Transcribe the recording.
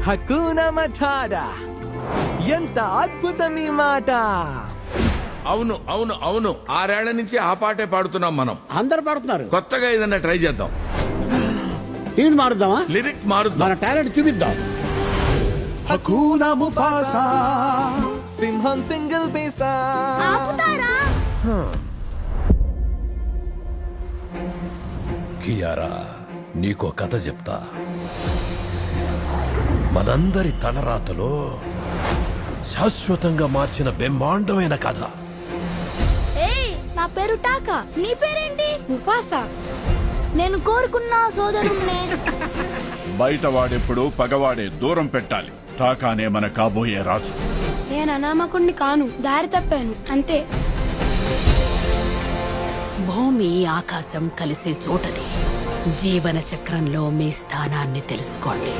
హకూనా మఠాడా, ఎంత అద్భుతం ఈ మాట. అవును అవును అవును, 6 ఏళ్ల నుంచి ఆ పాటే పాడుతున్నాం మనం. అందరు పాడుతున్నారు. కొత్తగా ఏదన్నా ట్రై చేద్దాం. ట్యూన్ మారుద్దామా? లిరిక్ మారుద్దాం. మన టాలెంట్ చూపిద్దాం. హకూనా ముఫాసా, సింహం సింగిల్ పైసా. ఆపుతారా? కియారా, నీకో కథ చెప్తా. మనందరి తలరాతలో శాశ్వతంగా మార్చిన బ్రహ్మాండమైన కథ. ఏయ్, నా పేరు టాకా. నీ పేరేంటి? ముఫాసా. నేను కోరుకున్న సోదరుణ్ణే. బయట వాడెప్పుడు పగవాడే, దూరం పెట్టాలి. టాకానే మన కాబోయే రాజు. నేను అనామకుణ్ణి కాను, దారి తప్పాను అంతే. భూమి ఆకాశం కలిసే చోటది. జీవన చక్రంలో మీ స్థానాన్ని తెలుసుకోండి.